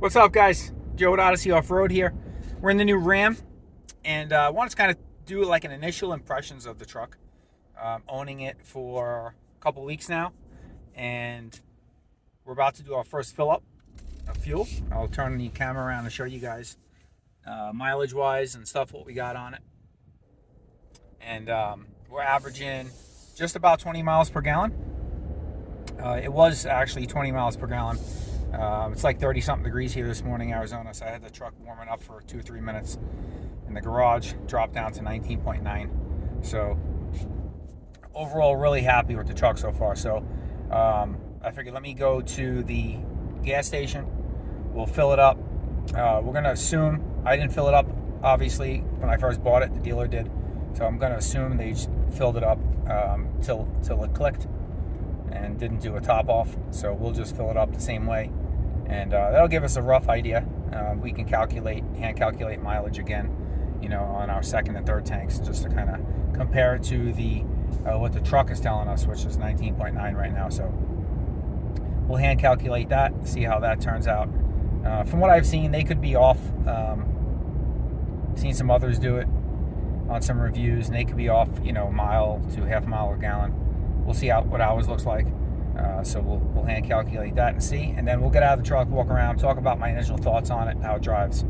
What's up, guys? Joe at Odyssey Off-Road here. We're in the new Ram, and I want to kind of do like an initial impressions of the truck. Owning it for a couple weeks now, and we're about to do our first fill-up of fuel. I'll turn the camera around and show you guys mileage-wise and stuff what we got on it. And we're averaging just about 20 miles per gallon. It was actually 20 miles per gallon. It's like 30 something degrees here this morning, Arizona, so I had the truck warming up for 2 or 3 minutes in the garage, dropped down to 19.9. So overall, really happy with the truck so far. So I figured let me go to the gas station. We'll fill it up. We're gonna assume I didn't fill it up, obviously, when I first bought it. The dealer did, so I'm gonna assume they filled it up till it clicked and didn't do a top off. So we'll just fill it up the same way, and that'll give us a rough idea. We can hand calculate mileage again, you know, on our second and third tanks, just to kind of compare it to the what the truck is telling us, which is 19.9 right now. So we'll hand calculate that, see how that turns out. From what I've seen, they could be off. Seen some others do it on some reviews, and they could be off, you know, a mile to half a mile a gallon. We'll see what ours looks like. So we'll hand calculate that and see, and then we'll get out of the truck, walk around, talk about my initial thoughts on it, how it drives,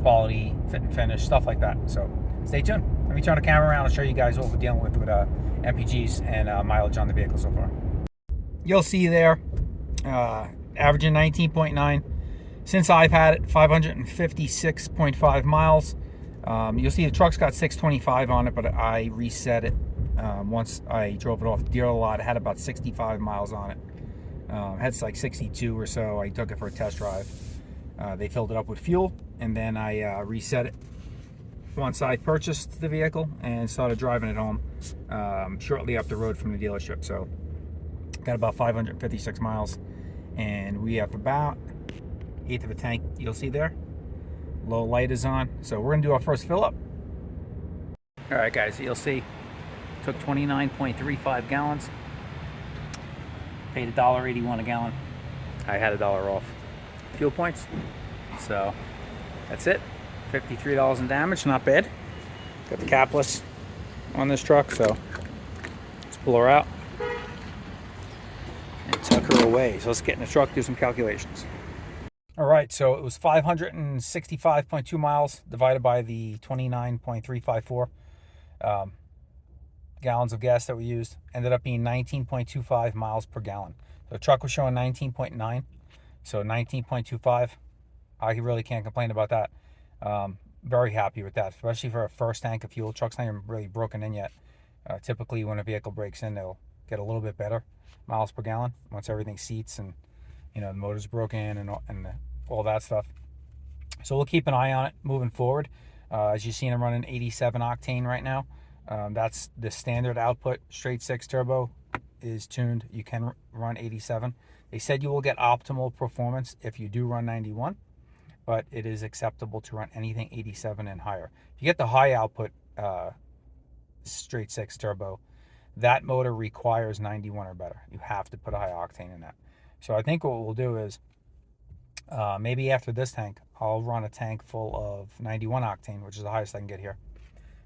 quality, fit and finish, stuff like that. So stay tuned. Let me turn the camera around and show you guys what we're dealing with MPGs and mileage on the vehicle so far. You'll see there, averaging 19.9. Since I've had it, 556.5 miles. You'll see the truck's got 625 on it, but I reset it. Once I drove it off the dealer lot, it had about 65 miles on it. It had like 62 or so. I took it for a test drive. They filled it up with fuel, and then I reset it once I purchased the vehicle and started driving it home shortly up the road from the dealership. So got about 556 miles, and we have about 1/8 of a tank. You'll see there. Low light is on, so we're gonna do our first fill up. All right, guys, you'll see. Took 29.35 gallons. Paid $1.81 a gallon. I had $1 off fuel points. So that's it. $53 in damage, not bad. Got the capless on this truck, so let's pull her out and tuck her away. So let's get in the truck, do some calculations. All right, so it was 565.2 miles divided by the 29.354 gallons of gas that we used. Ended up being 19.25 miles per gallon. The truck was showing 19.9, so 19.25. I really can't complain about that. Very happy with that, especially for a first tank of fuel. Truck's not even really broken in yet. Typically, when a vehicle breaks in, they'll get a little bit better miles per gallon once everything seats and, you know, the motor's broken and all that stuff. So we'll keep an eye on it moving forward. As you've seen, I'm running 87 octane right now. That's the standard output. Straight 6 turbo is tuned. You can run 87. They said you will get optimal performance if you do run 91, but it is acceptable to run anything 87 and higher. If you get the high output straight 6 turbo, that motor requires 91 or better. You have to put a high octane in that. So I think what we'll do is maybe after this tank, I'll run a tank full of 91 octane, which is the highest I can get here.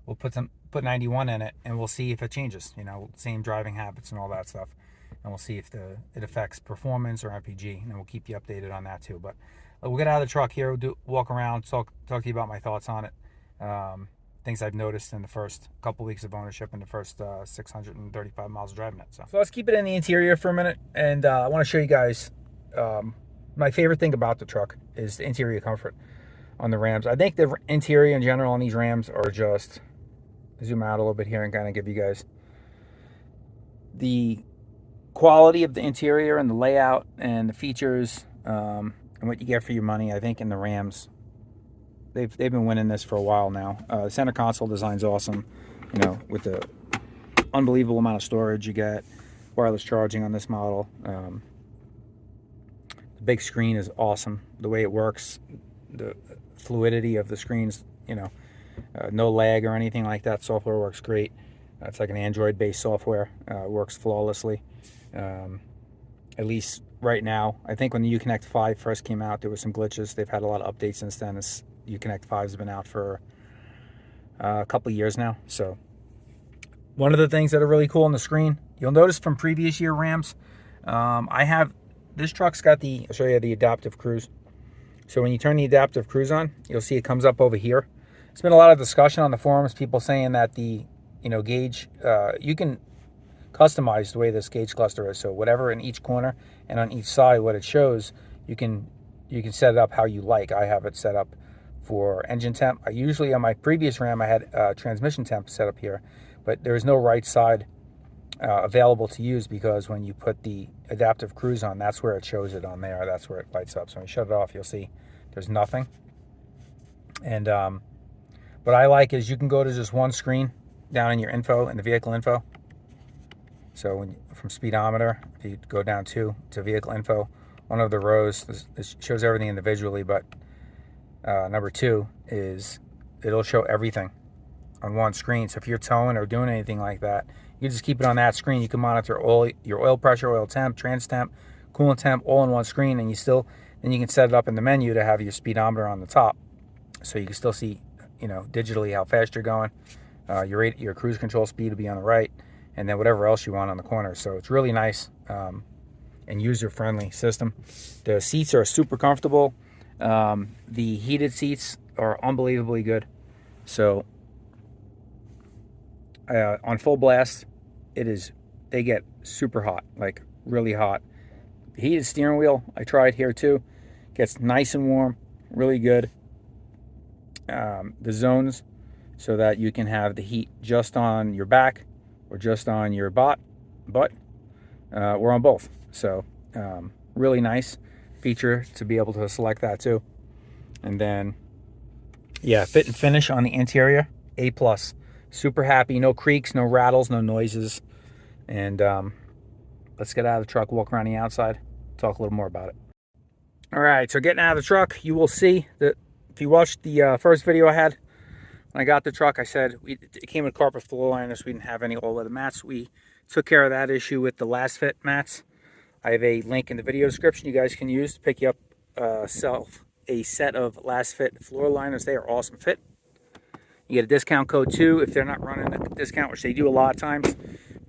We'll put 91 in it, and we'll see if it changes. You know, same driving habits and all that stuff, and we'll see if it affects performance or MPG, and we'll keep you updated on that too. But we'll get out of the truck here, walk around, talk to you about my thoughts on it, things I've noticed in the first couple weeks of ownership and the first 635 miles of driving it. So let's keep it in the interior for a minute, and I want to show you guys my favorite thing about the truck is the interior comfort on the Rams. I think the interior in general on these Rams are just, zoom out a little bit here and kind of give you guys the quality of the interior and the layout and the features and what you get for your money. I think in the Rams, they've been winning this for a while now. The center console design's awesome, you know, with the unbelievable amount of storage you get, wireless charging on this model. The big screen is awesome. The way it works, the fluidity of the screens, you know, no lag or anything like that. Software works great. It's like an Android-based software. Works flawlessly. at least right now. I think when the Uconnect 5 first came out, there were some glitches. They've had a lot of updates since then. This Uconnect 5 has been out for a couple of years now. So one of the things that are really cool on the screen, you'll notice from previous year Rams, I have, this truck's got the, I'll show you the adaptive cruise. So when you turn the adaptive cruise on, you'll see it comes up over here. There's been a lot of discussion on the forums, people saying that the, gauge, you can customize the way this gauge cluster is. So whatever in each corner and on each side, what it shows, you can set it up how you like. I have it set up for engine temp. I usually, on my previous Ram, I had transmission temp set up here, but there's no right side available to use, because when you put the adaptive cruise on, that's where it shows it on there. That's where it lights up. So when you shut it off, you'll see there's nothing. And what I like is you can go to just one screen down in your info, in the vehicle info. So when from speedometer, if you go down to vehicle info, one of the rows, this shows everything individually, but number 2 is it'll show everything on one screen. So if you're towing or doing anything like that, you just keep it on that screen. You can monitor your oil pressure, oil temp, trans temp, coolant temp, all in one screen, and then you can set it up in the menu to have your speedometer on the top, so you can still see, digitally how fast you're going. Your cruise control speed will be on the right, and then whatever else you want on the corner. So it's really nice and user-friendly system. The seats are super comfortable. The heated seats are unbelievably good. So on full blast, they get super hot, like really hot. The heated steering wheel, I tried here too. Gets nice and warm, really good. The zones, so that you can have the heat just on your back or just on your butt, or on both. So really nice feature to be able to select that too. And then, yeah, fit and finish on the interior, A+. Super happy, no creaks, no rattles, no noises. And let's get out of the truck, walk around the outside, talk a little more about it. All right, so getting out of the truck, you will see that if you watched the first video I had, when I got the truck, I said it came with carpet floor liners. We didn't have any all-weather mats. We took care of that issue with the last fit mats. I have a link in the video description you guys can use to pick you up a set of last fit floor liners. They are awesome fit. You get a discount code too if they're not running a discount, which they do a lot of times.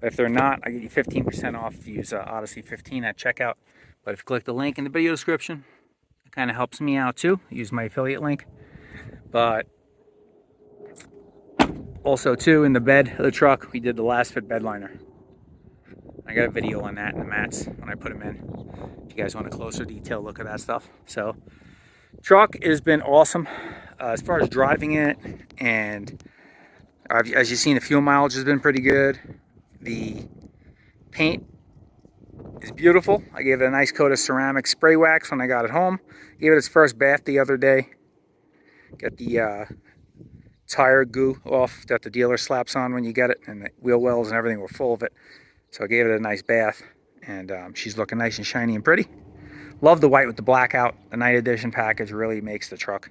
But if they're not, I get you 15% off if you use Odyssey 15 at checkout. But if you click the link in the video description, it kind of helps me out too. Use my affiliate link. But also too, in the bed of the truck, we did the last fit bed liner. I got a video on that and the mats when I put them in. If you guys want a closer detailed look at that stuff. So truck has been awesome as far as driving it, and as you've seen, the fuel mileage has been pretty good. The paint is beautiful. I gave it a nice coat of ceramic spray wax when I got it home. Gave it its first bath the other day. Got the tire goo off that the dealer slaps on when you get it, and the wheel wells and everything were full of it. So I gave it a nice bath, and she's looking nice and shiny and pretty. Love the white with the blackout. The night edition package really makes the truck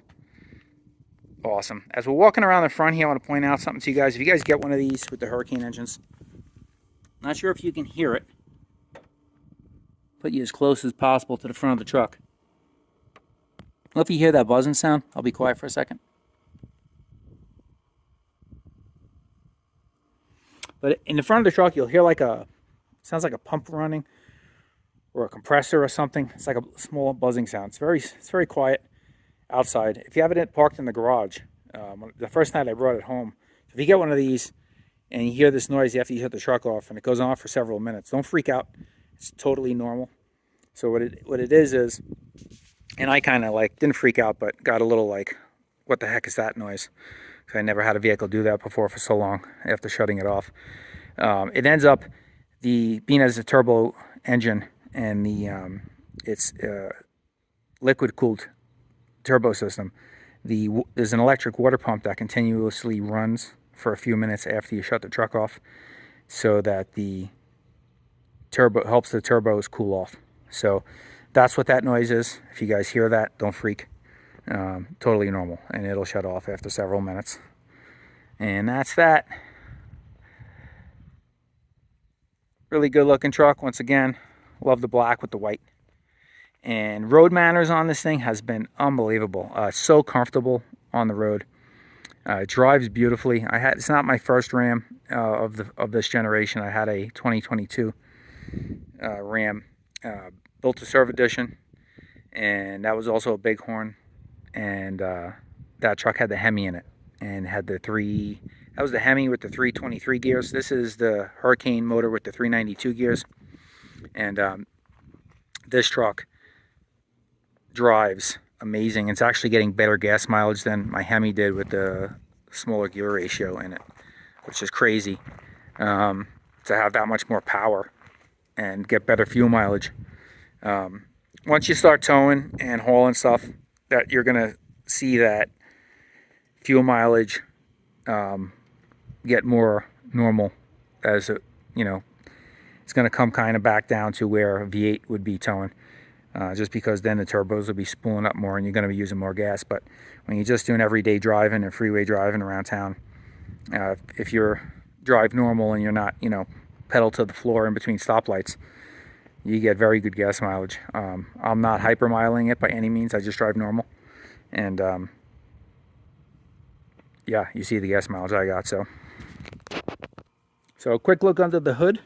awesome. As we're walking around the front here, I want to point out something to you guys. If you guys get one of these with the Hurricane engines, not sure if you can hear it. Put you as close as possible to the front of the truck. Well, if you hear that buzzing sound, I'll be quiet for a second. But in the front of the truck, you'll hear sounds like a pump running or a compressor or something. It's like a small buzzing sound. It's very quiet outside. If you have it parked in the garage, the first night I brought it home, if you get one of these and you hear this noise, you have to shut the truck off, and it goes on for several minutes. Don't freak out. It's totally normal. So what it is, and I kind of didn't freak out, but got a little what the heck is that noise? Because I never had a vehicle do that before for so long after shutting it off. It ends up being as a turbo engine, and it's liquid cooled turbo system. There's an electric water pump that continuously runs for a few minutes after you shut the truck off, so that the turbo helps the turbos cool off. So that's what that noise is. If you guys hear that, don't freak. Totally normal, and it'll shut off after several minutes. And that's that. Really good looking truck. Once again, Love the black with the white. And road manners on this thing has been unbelievable. So comfortable on the road. It drives beautifully. It's not my first Ram of this generation. I had a 2022 Ram, built to serve edition, and that was also a Bighorn. And that truck had the Hemi in it, and had the three. That was the Hemi with the 323 gears. This is the Hurricane motor with the 392 gears. And this truck drives amazing. It's actually getting better gas mileage than my Hemi did with the smaller gear ratio in it, which is crazy, to have that much more power and get better fuel mileage. Once you start towing and hauling stuff, that you're gonna see that fuel mileage get more normal, as it, it's gonna come kind of back down to where a V8 would be towing. Just because then the turbos will be spooling up more and you're going to be using more gas. But when you're just doing everyday driving and freeway driving around town, if you're drive normal and you're not, pedal to the floor in between stoplights, you get very good gas mileage. I'm not hypermiling it by any means. I just drive normal. And yeah, you see the gas mileage I got. So a quick look under the hood.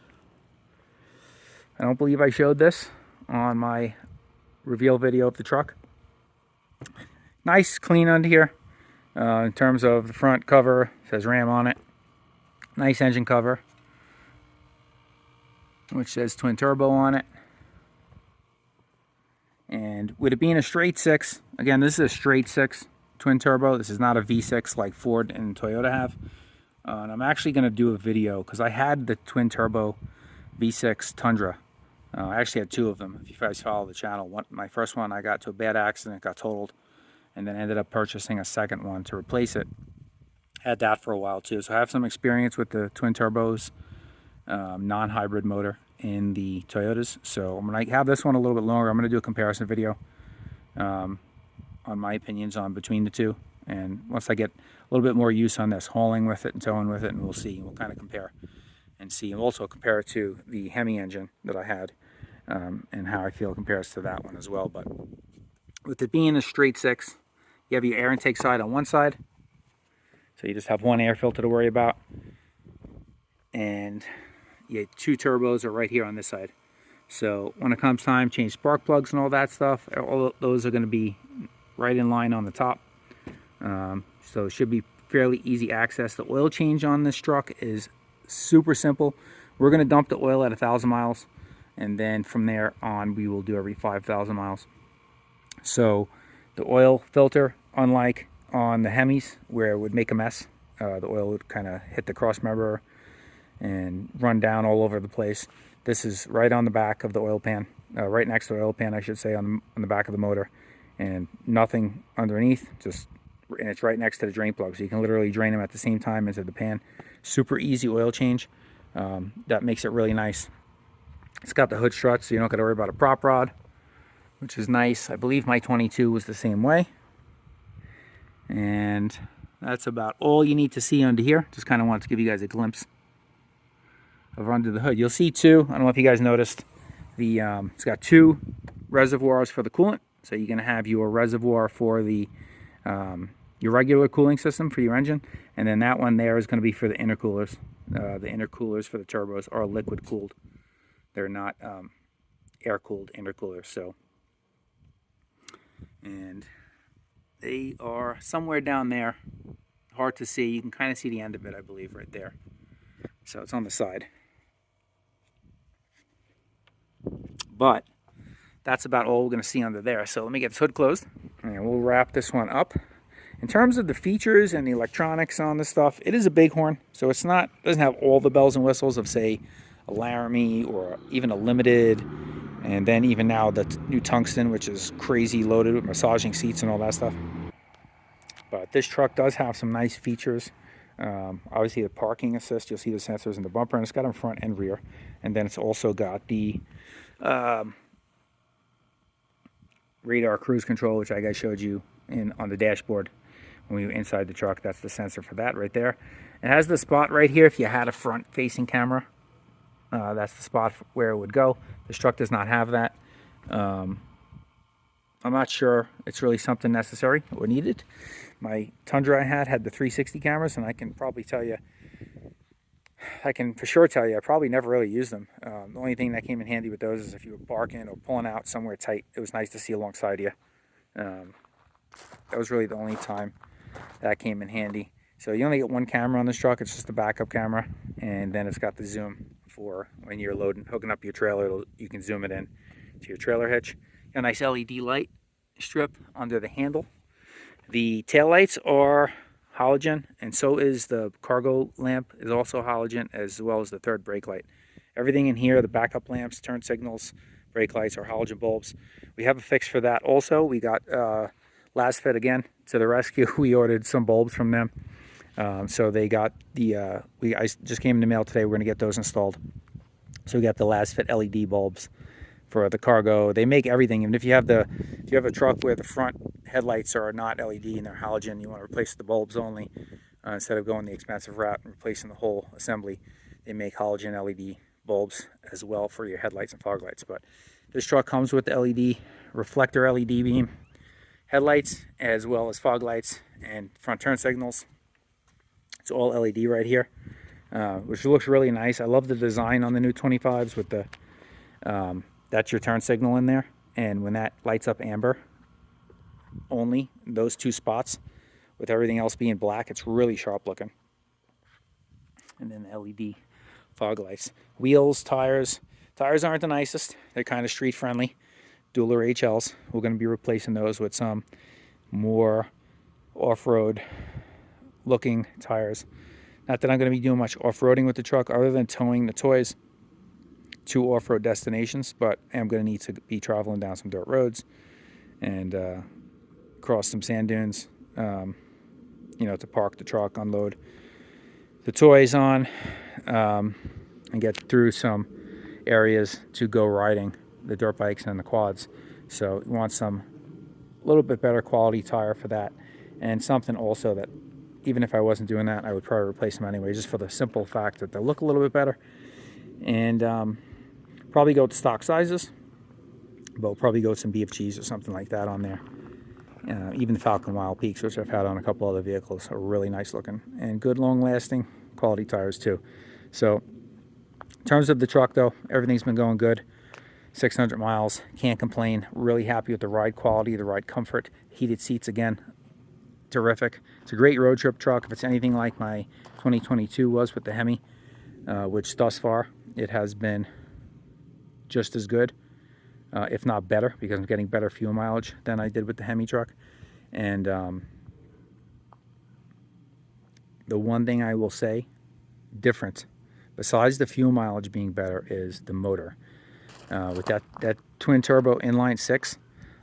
I don't believe I showed this on my reveal video of the truck. Nice clean under here. In terms of the front cover, it says Ram on it. Nice engine cover, which says twin turbo on it. And with it being a straight 6, again, this is a straight 6 twin turbo. This is not a V6 like Ford and Toyota have. And I'm actually going to do a video because I had the twin turbo V6 Tundra. I actually had 2 of them, if you guys follow the channel. My first one, I got to a bad accident, got totaled, and then ended up purchasing a second one to replace it. Had that for a while too, so I have some experience with the twin turbos, non-hybrid motor in the Toyotas. So I'm going to have this one a little bit longer. I'm going to do a comparison video on my opinions on between the two. And once I get a little bit more use on this, hauling with it and towing with it, and we'll see. We'll kind of compare and see. And also compare it to the Hemi engine that I had. And how I feel compares to that one as well. But with it being a straight 6, you have your air intake side on one side, so you just have one air filter to worry about, and your 2 turbos are right here on this side. So when it comes time, change spark plugs and all that stuff, all those are going to be right in line on the top. So it should be fairly easy access. The oil change on this truck is super simple. We're going to dump the oil at 1,000 miles. And then from there on, we will do every 5,000 miles. So the oil filter, unlike on the Hemis, where it would make a mess, the oil would kind of hit the cross member and run down all over the place. This is right on the back of the oil pan, right next to the oil pan, I should say, on the back of the motor, and nothing underneath. And it's right next to the drain plug, so you can literally drain them at the same time into the pan. Super easy oil change. That makes it really nice. It's got the hood struts, so you don't got to worry about a prop rod, which is nice. I believe my 22 was the same way. And that's about all you need to see under here. Just kind of wanted to give you guys a glimpse of under the hood. You'll see 2, I don't know if you guys noticed, it's got 2 reservoirs for the coolant. So you're going to have your reservoir for the your regular cooling system for your engine, and then that one there is going to be for the intercoolers. The intercoolers for the turbos are liquid cooled. They're not air-cooled intercoolers. So, and they are somewhere down there. Hard to see. You can kind of see the end of it, I believe, right there. So it's on the side. But that's about all we're going to see under there. So let me get this hood closed, and we'll wrap this one up. In terms of the features and the electronics on this stuff, it is a Bighorn, so it's not, doesn't have all the bells and whistles of, say, a Laramie or even a Limited, and then even now the new Tungsten, which is crazy loaded with massaging seats and all that stuff. But this truck does have some nice features. Obviously the parking assist, you'll see the sensors in the bumper, and it's got them front and rear. And then it's also got the radar cruise control, which I guys showed you on the dashboard when we were inside the truck. That's the sensor for that right there. It has the spot right here if you had a front facing camera. That's the spot where it would go. This truck does not have that. Um, I'm not sure it's really something necessary or needed. My Tundra I had the 360 cameras, and I can probably tell you, I can for sure tell you, I probably never really used them. The only thing that came in handy with those is if you were barking or pulling out somewhere tight. It was nice to see alongside you. Um, that was really the only time that came in handy. So you only get one camera on this truck. It's just a backup camera, and then it's got the zoom for when you're hooking up your trailer. You can zoom it in to your trailer hitch. Got a nice LED light strip under the handle. The tail lights are halogen, and so is the cargo lamp is also halogen, as well as the third brake light. Everything in here, the backup lamps, turn signals, brake lights, are halogen bulbs. We have a fix for that also. We got LasFit again to the rescue. We ordered some bulbs from them. So they got the, I just came in the mail today. We're going to get those installed. So we got the LasFit LED bulbs for the cargo. They make everything. Even if you have a truck where the front headlights are not LED and they're halogen, you want to replace the bulbs only instead of going the expensive route and replacing the whole assembly. They make halogen LED bulbs as well for your headlights and fog lights. But this truck comes with the LED reflector LED beam headlights, as well as fog lights and front turn signals. It's all LED right here, which looks really nice. I love the design on the new 25s with the that's your turn signal in there, and when that lights up amber, only those two spots, with everything else being black, it's really sharp looking. And then the LED fog lights. Wheels, tires aren't the nicest. They're kind of street friendly. Dueler HLs. We're going to be replacing those with some more off-road looking tires. Not that I'm going to be doing much off-roading with the truck other than towing the toys to off-road destinations, but I'm going to need to be traveling down some dirt roads and cross some sand dunes, to park the truck, unload the toys on, and get through some areas to go riding the dirt bikes and the quads. So you want some a little bit better quality tire for that, and something also that even if I wasn't doing that, I would probably replace them anyway, just for the simple fact that they look a little bit better. And probably go with stock sizes, but we'll probably go with some BFGs or something like that on there. Even the Falcon Wild Peaks, which I've had on a couple other vehicles, are really nice looking and good long lasting quality tires too. So in terms of the truck though, everything's been going good. 600 miles, can't complain. Really happy with the ride quality, the ride comfort. Heated seats again, terrific. It's a great road trip truck. If it's anything like my 2022 was with the Hemi, which thus far it has been just as good, if not better, because I'm getting better fuel mileage than I did with the Hemi truck. And the one thing I will say different, besides the fuel mileage being better, is the motor. With that twin turbo inline six,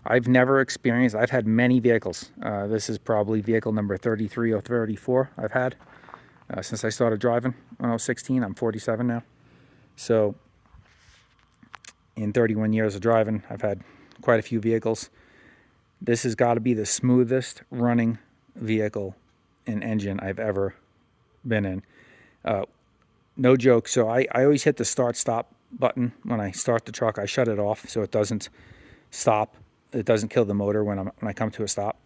I've never experienced. I've had many vehicles. This is probably vehicle number 33 or 34 I've had since I started driving when I was 16. I'm 47 now. So in 31 years of driving, I've had quite a few vehicles. This has got to be the smoothest running vehicle and engine I've ever been in. No joke. So I always hit the start stop button when I start the truck. I shut it off so it doesn't stop. It doesn't kill the motor when I come to a stop.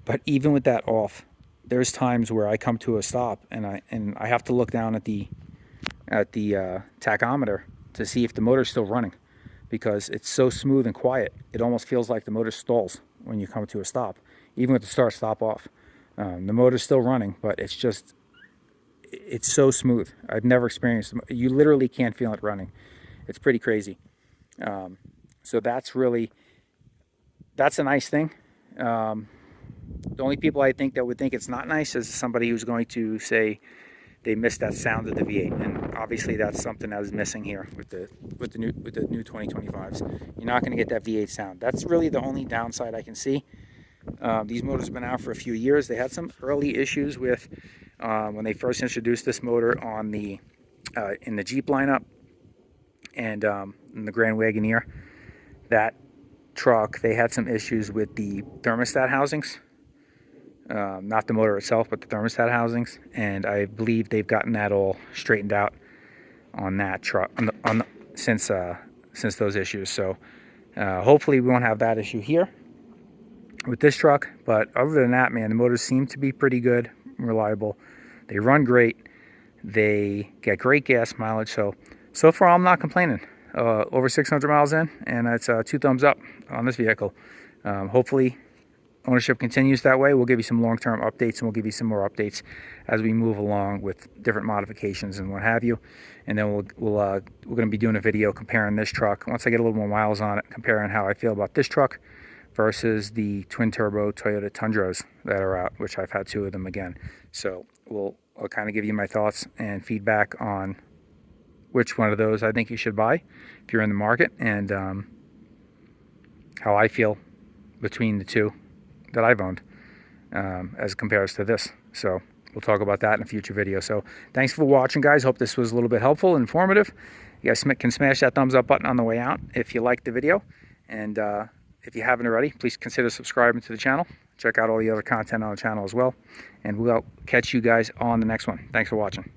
But even with that off, there's times where I come to a stop and I have to look down at the tachometer to see if the motor's still running, because it's so smooth and quiet. It almost feels like the motor stalls when you come to a stop, even with the start stop off. The motor's still running, but it's so smooth. I've never experienced it. You literally can't feel it running. It's pretty crazy. So that's a nice thing. The only people I think that would think it's not nice is somebody who's going to say they missed that sound of the V8, and obviously that's something that was missing here with the new 2025s. You're not going to get that V8 sound. That's really the only downside I can see. These motors have been out for a few years. They had some early issues with when they first introduced this motor on in the Jeep lineup and in the Grand Wagoneer. That truck, they had some issues with the thermostat housings. Not the motor itself, but the thermostat housings. And I believe they've gotten that all straightened out. on that truck since those issues. So hopefully we won't have that issue here with this truck. But other than that, man, the motors seem to be pretty good, reliable. They run great. They get great gas mileage. So far I'm not complaining. Over 600 miles in, and that's 2 thumbs up on this vehicle. Hopefully ownership continues that way. We'll give you some long-term updates, and we'll give you some more updates as we move along with different modifications and what have you. And then we're going to be doing a video comparing this truck, once I get a little more miles on it, comparing how I feel about this truck versus the twin-turbo Toyota Tundras that are out, which I've had 2 of them again. So I'll kind of give you my thoughts and feedback on which one of those I think you should buy if you're in the market, and how I feel between the 2 that I've owned as compares to this. So we'll talk about that in a future video. So thanks for watching, guys. Hope this was a little bit helpful and informative. You guys can smash that thumbs up button on the way out if you liked the video, and if you haven't already, please consider subscribing to the channel. Check out all the other content on the channel as well, and we'll catch you guys on the next one. Thanks for watching.